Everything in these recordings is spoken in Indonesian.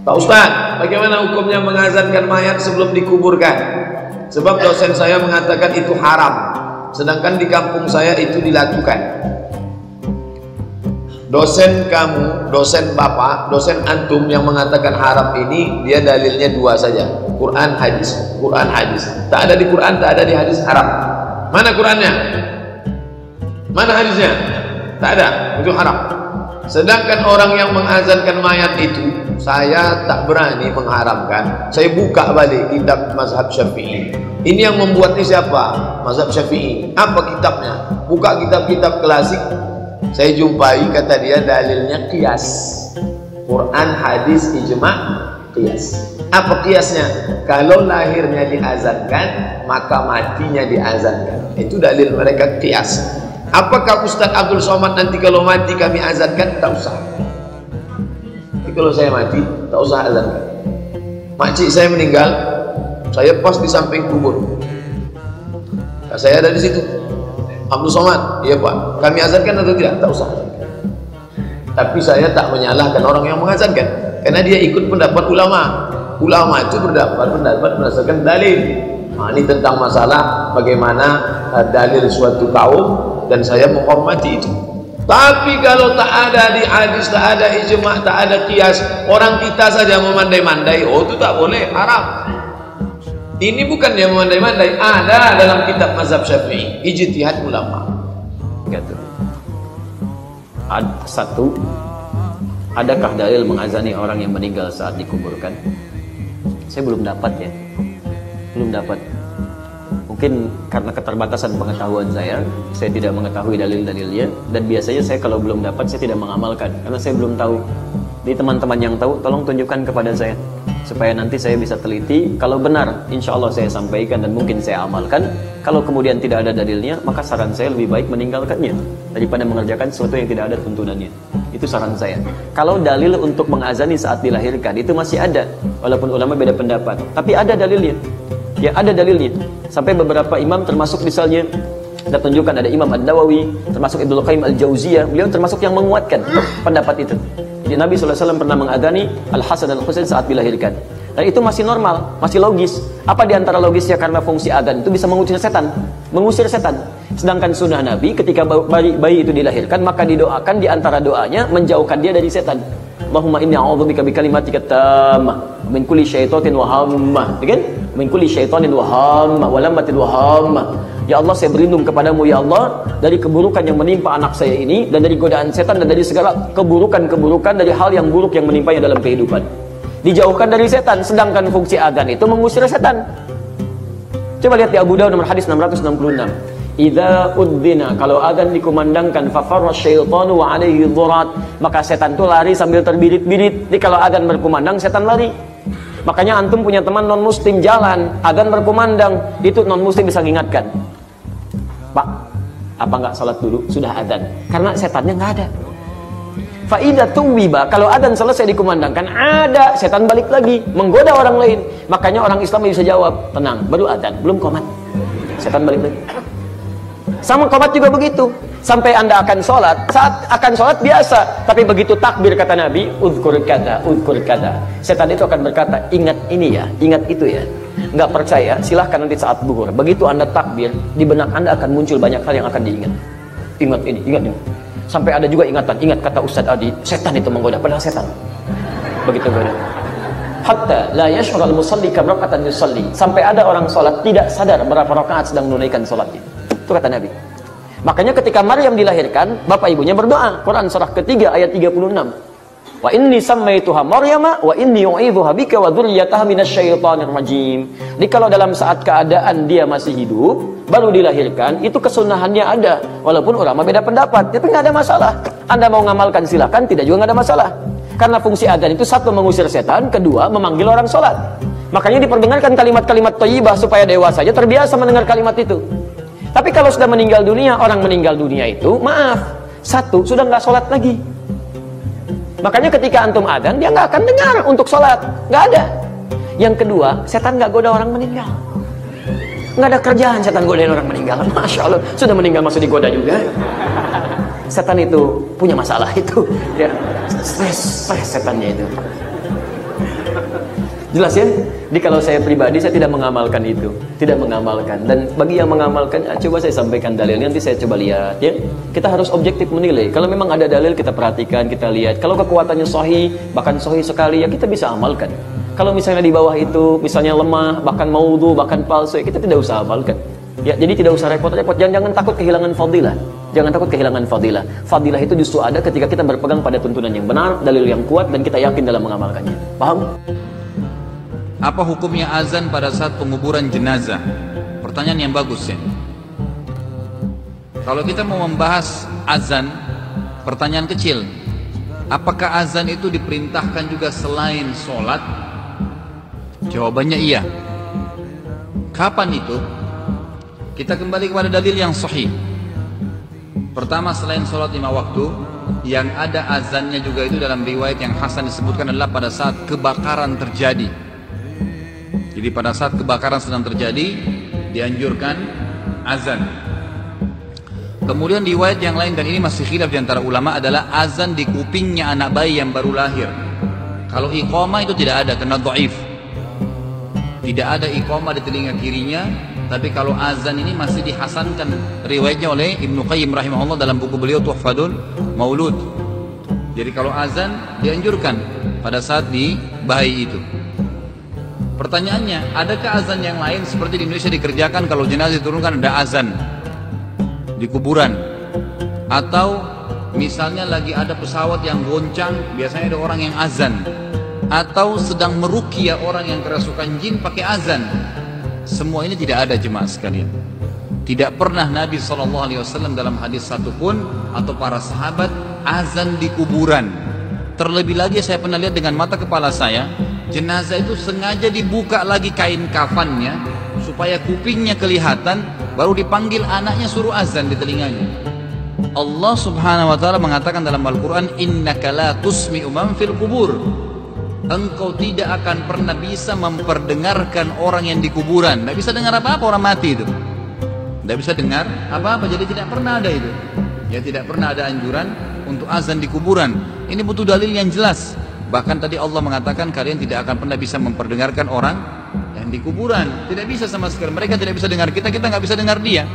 Pak Ustaz, bagaimana hukumnya mengazankan mayat sebelum dikuburkan? Sebab dosen saya mengatakan itu haram, sedangkan di kampung saya itu dilakukan. Dosen kamu, dosen bapak, dosen antum yang mengatakan haram ini, dia dalilnya dua saja, Quran hadis. Quran hadis, tak ada di Quran, tak ada di hadis, haram. Mana Qurannya? Mana hadisnya? Tak ada, itu haram. Sedangkan orang yang mengazankan mayat itu, saya tak berani mengharamkan. Saya buka balik kitab mazhab Syafi'i. Ini yang membuat ini siapa? Mazhab Syafi'i. Apa kitabnya? Buka kitab-kitab klasik, saya jumpai, kata dia dalilnya qiyas. Quran, hadis, ijma', qiyas. Apa qiyasnya? Kalau lahirnya diazankan, maka matinya diazankan. Itu dalil mereka qiyas. Apakah Ustaz Abdul Somad nanti kalau mati kami azankan? Tak usah. Jadi kalau saya mati, tak usah azankan. Makcik saya meninggal, saya pas di samping kubur. Nah, saya ada di situ. Abdul Somad, iya Pak, kami azankan atau tidak? Tak usah azankan. Tapi saya tak menyalahkan orang yang mengazankan, karena dia ikut pendapat ulama. Ulama itu berpendapat berdasarkan dalil. Nah, ini tentang masalah bagaimana dalil suatu kaum, dan saya menghormati itu. Tapi kalau tak ada di hadis, tak ada ijma', tak ada qiyas, orang kita saja memandai-mandai, oh itu tak boleh, haram. Ini bukan dia memandai-mandai, ada dalam kitab mazhab Syafi'i, ijtihad ulama. Gitu. Satu, adakah dalil mengazani orang yang meninggal saat dikuburkan? Saya belum dapat ya, belum dapat. Mungkin karena keterbatasan pengetahuan saya tidak mengetahui dalil-dalilnya, dan biasanya saya kalau belum dapat saya tidak mengamalkan karena saya belum tahu. Jadi teman-teman yang tahu tolong tunjukkan kepada saya supaya nanti saya bisa teliti. Kalau benar insya Allah saya sampaikan dan mungkin saya amalkan. Kalau kemudian tidak ada dalilnya, maka saran saya lebih baik meninggalkannya daripada mengerjakan sesuatu yang tidak ada tuntunannya. Itu saran saya. Kalau dalil untuk mengazani saat dilahirkan itu masih ada, walaupun ulama beda pendapat, tapi ada dalilnya. Ya, ada dalilnya. Sampai beberapa imam, termasuk misalnya kita tunjukkan ada Imam An-Nawawi, termasuk Ibnu Qayyim Al-Jauziyah, beliau termasuk yang menguatkan pendapat itu. Jadi Nabi SAW pernah mengadani Al-Hasan dan Al-Husain saat dilahirkan, dan itu masih normal, masih logis. Apa diantara logisnya? Karena fungsi adzan itu bisa mengusir setan. Sedangkan sunnah Nabi ketika bayi itu dilahirkan, maka didoakan, diantara doanya menjauhkan dia dari setan. Allahumma inni a'udzubika bikalimatika tammah min kulli syaitanin wa hammah. Kan? Min kulli syaitanin wa hammah wa lammatin wa hammah. Ya Allah, saya berlindung kepadamu ya Allah dari keburukan yang menimpa anak saya ini, dan dari godaan setan, dan dari segala keburukan dari hal yang buruk yang menimpanya dalam kehidupan. Dijauhkan dari setan, sedangkan fungsi adzan itu mengusir setan. Coba lihat di Abu Dawud nomor hadis 666. Idza udzina, kalau adzan dikumandangkan, fafarra syaitanu wa alaihi dhurat, maka setan itu lari sambil terbirit-birit. Jadi kalau adzan berkumandang, setan lari. Makanya antum punya teman non muslim jalan, adzan berkumandang, itu non muslim bisa mengingatkan, Pak, apa enggak salat dulu? Sudah adzan. Karena setannya enggak ada. Fa idza tuwiba, kalau adzan selesai dikumandangkan, ada setan balik lagi menggoda orang lain. Makanya orang Islam bisa jawab, tenang, baru adzan, belum qomat. Setan balik lagi. Sama qomat juga begitu. Sampai Anda akan sholat, saat akan sholat biasa, tapi begitu takbir kata Nabi, uzkur kada, setan itu akan berkata, ingat ini ya, ingat itu ya. Nggak percaya, silahkan nanti saat zuhur, begitu Anda takbir, di benak Anda akan muncul banyak hal yang akan diingat. Ingat ini, ingat ini. Sampai ada juga ingatan, ingat kata Ustaz Adi, setan itu menggoda, padahal setan. Begitu goda. Hatta la yash'urul musalli kam raka'atan yusalli, sampai ada orang sholat tidak sadar berapa rakaat sedang menunaikan sholatnya. Itu kata Nabi. Makanya ketika Maryam dilahirkan, bapak ibunya berdoa. Quran surah ketiga ayat 36. Wa inni sammaituha Maryama wa inni u'idzuha bika wa dzurriyyataha minasyaitonir rajim. Jadi kalau dalam saat keadaan dia masih hidup, baru dilahirkan, itu kesunahannya ada. Walaupun ulama beda pendapat, tapi nggak ada masalah. Anda mau ngamalkan silakan, tidak juga nggak ada masalah. Karena fungsi adzan itu satu mengusir setan, kedua memanggil orang sholat. Makanya diperdengarkan kalimat-kalimat thayyibah supaya dewasanya terbiasa mendengar kalimat itu. Tapi kalau sudah meninggal dunia, orang meninggal dunia itu, maaf, satu, sudah nggak sholat lagi. Makanya ketika antum adzan, dia nggak akan dengar untuk sholat, nggak ada. Yang kedua, setan nggak goda orang meninggal. Nggak ada kerjaan setan godain orang meninggal. Masya Allah, sudah meninggal masih digoda juga. Setan itu punya masalah itu, ya, stres setannya itu. Jelas ya? Jadi kalau saya pribadi saya tidak mengamalkan itu, tidak mengamalkan. Dan bagi yang mengamalkan, coba saya sampaikan dalilnya, nanti saya coba lihat ya. Kita harus objektif menilai. Kalau memang ada dalil kita perhatikan, kita lihat. Kalau kekuatannya sahih, bahkan sahih sekali ya kita bisa amalkan. Kalau misalnya di bawah itu misalnya lemah, bahkan maudhu, bahkan palsu, ya kita tidak usah amalkan. Ya, jadi tidak usah repot-repot. Jangan takut kehilangan fadilah. Jangan takut kehilangan fadilah. Fadilah itu justru ada ketika kita berpegang pada tuntunan yang benar, dalil yang kuat, dan kita yakin dalam mengamalkannya. Paham? Apa hukumnya azan pada saat penguburan jenazah? Pertanyaan yang bagus ya. Kalau kita mau membahas azan, pertanyaan kecil. Apakah azan itu diperintahkan juga selain sholat? Jawabannya iya. Kapan itu? Kita kembali kepada dalil yang sahih. Pertama, selain sholat 5 waktu, yang ada azannya juga itu dalam riwayat yang hasan disebutkan adalah pada saat kebakaran terjadi. Jadi pada saat kebakaran sedang terjadi, dianjurkan azan. Kemudian riwayat yang lain, dan ini masih khilaf di antara ulama, adalah azan di kupingnya anak bayi yang baru lahir. Kalau iqamah itu tidak ada, karena dhaif. Tidak ada iqamah di telinga kirinya, tapi kalau azan ini masih dihasankan riwayatnya oleh Ibnu Qayyim rahimahullah dalam buku beliau Tuhfadul Maulud. Jadi kalau azan dianjurkan pada saat di bayi itu. Pertanyaannya, adakah azan yang lain seperti di Indonesia dikerjakan kalau jenazah diturunkan ada azan di kuburan? Atau misalnya lagi ada pesawat yang goncang, biasanya ada orang yang azan. Atau sedang meruqyah orang yang kerasukan jin pakai azan. Semua ini tidak ada jemaah sekalian. Tidak pernah Nabi SAW dalam hadis satupun atau para sahabat azan di kuburan. Terlebih lagi saya pernah lihat dengan mata kepala saya, jenazah itu sengaja dibuka lagi kain kafannya supaya kupingnya kelihatan, baru dipanggil anaknya suruh azan di telinganya. Allah Subhanahu wa taala mengatakan dalam Al-Qur'an, innaka la tusmi'u man fil qubur. Engkau tidak akan pernah bisa memperdengarkan orang yang di kuburan. Tidak bisa dengar apa-apa orang mati itu. Tidak bisa dengar apa-apa, jadi tidak pernah ada itu. Ya, tidak pernah ada anjuran untuk azan di kuburan. Ini butuh dalil yang jelas. Bahkan tadi Allah mengatakan kalian tidak akan pernah bisa memperdengarkan orang yang di kuburan. Tidak bisa sama sekali. Mereka tidak bisa dengar kita, kita nggak bisa dengar dia.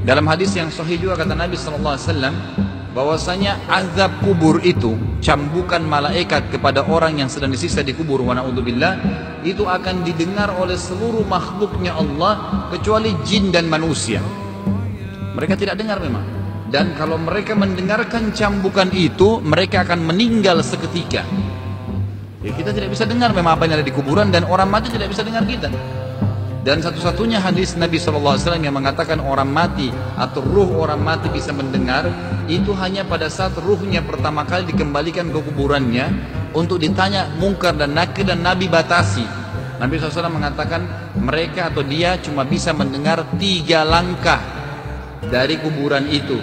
Dalam hadis yang sahih juga kata Nabi SAW, bahwasanya azab kubur itu, cambukan malaikat kepada orang yang sedang disiksa di kubur, wa na'udzubillah, itu akan didengar oleh seluruh makhluknya Allah kecuali jin dan manusia. Mereka tidak dengar memang. Dan kalau mereka mendengarkan cambukan itu, mereka akan meninggal seketika. Ya, kita tidak bisa dengar memang apa yang ada di kuburan, dan orang mati tidak bisa dengar kita. Dan satu-satunya hadis Nabi SAW yang mengatakan orang mati atau ruh orang mati bisa mendengar, itu hanya pada saat ruhnya pertama kali dikembalikan ke kuburannya untuk ditanya mungkar dan nakir, dan Nabi batasi. Nabi SAW mengatakan mereka atau dia cuma bisa mendengar 3 langkah dari kuburan itu.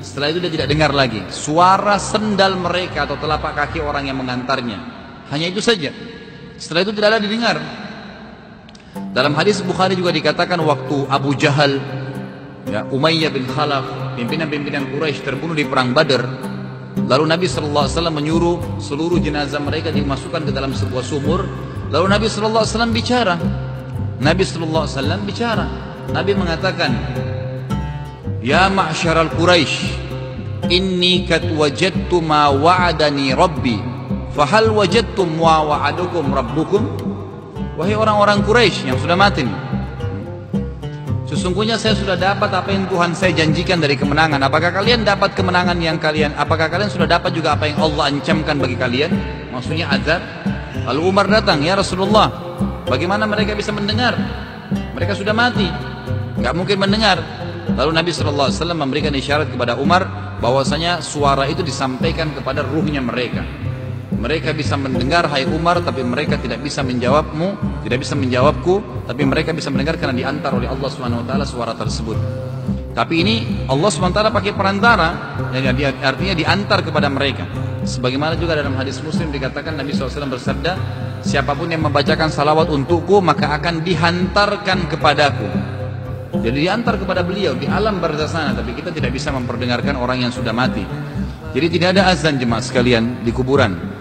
Setelah itu dia tidak dengar lagi suara sendal mereka atau telapak kaki orang yang mengantarnya. Hanya itu saja. Setelah itu tidak ada didengar. Dalam hadis Bukhari juga dikatakan waktu Abu Jahal, ya, Umayyah bin Khalaf, pimpinan-pimpinan Quraisy terbunuh di perang Badar, lalu Nabi SAW menyuruh seluruh jenazah mereka dimasukkan ke dalam sebuah sumur. Lalu Nabi SAW bicara. Nabi mengatakan, ya ma'syaral Quraisy, inni kad wajadtu ma wa'adani Rabbi, fahal wajadtum ma wa'adukum Rabbukum? Wahai orang-orang Quraisy yang sudah mati, sesungguhnya saya sudah dapat apa yang Tuhan saya janjikan dari kemenangan. Apakah kalian dapat kemenangan yang apakah kalian sudah dapat juga apa yang Allah ancamkan bagi kalian? Maksudnya azab. Lalu Umar datang, ya Rasulullah, bagaimana mereka bisa mendengar? Mereka sudah mati, nggak mungkin mendengar. Lalu Nabi SAW memberikan isyarat kepada Umar bahwasanya suara itu disampaikan kepada ruhnya mereka. Mereka bisa mendengar, hai Umar, tapi mereka tidak bisa menjawabmu, tidak bisa menjawabku, tapi mereka bisa mendengar karena diantar oleh Allah Subhanahu wa taala suara tersebut. Tapi ini Allah Subhanahu wa taala pakai perantara, yang artinya diantar kepada mereka. Sebagaimana juga dalam hadis Muslim dikatakan Nabi SAW bersabda, siapapun yang membacakan salawat untukku maka akan dihantarkan kepadaku. Jadi diantar kepada beliau di alam barzah sana, tapi kita tidak bisa memperdengarkan orang yang sudah mati. Jadi tidak ada azan jemaah sekalian di kuburan.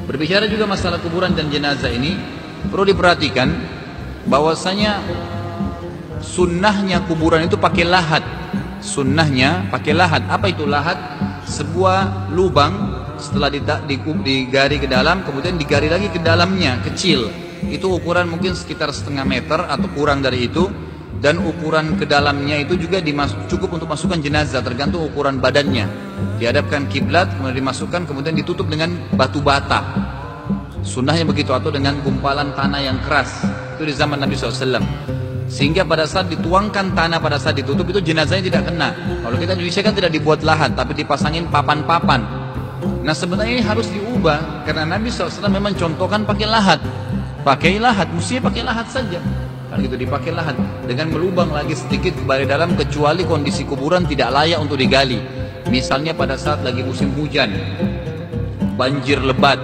Berbicara juga masalah kuburan dan jenazah ini, perlu diperhatikan bahwasanya sunnahnya kuburan itu pakai lahat. Sunnahnya pakai lahat. Apa itu lahat? Sebuah lubang setelah digari ke dalam, kemudian digari lagi ke dalamnya, kecil. Itu ukuran mungkin sekitar setengah meter atau kurang dari itu. Dan ukuran ke dalamnya itu juga cukup untuk masukkan jenazah, tergantung ukuran badannya. Dihadapkan kiblat, kemudian dimasukkan, kemudian ditutup dengan batu bata. Sunnahnya begitu, atau dengan gumpalan tanah yang keras. Itu di zaman Nabi SAW. Sehingga pada saat dituangkan tanah, pada saat ditutup itu jenazahnya tidak kena. Kalau kita di Indonesia kan tidak dibuat lahat, tapi dipasangin papan-papan. Nah sebenarnya ini harus diubah, karena Nabi SAW memang contohkan pakai lahat. Pakai lahat, mestinya pakai lahat saja. Kan gitu, dipakai lahat dengan melubang lagi sedikit ke dalam, kecuali kondisi kuburan tidak layak untuk digali. Misalnya pada saat lagi musim hujan, banjir lebat,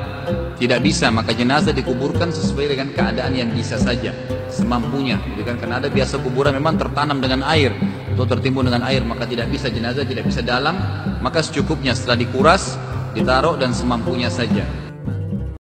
tidak bisa, maka jenazah dikuburkan sesuai dengan keadaan yang bisa saja, semampunya. Karena ada biasa kuburan memang tertanam dengan air atau tertimbun dengan air, maka tidak bisa, jenazah tidak bisa dalam, maka secukupnya setelah dikuras, ditaruh dan semampunya saja.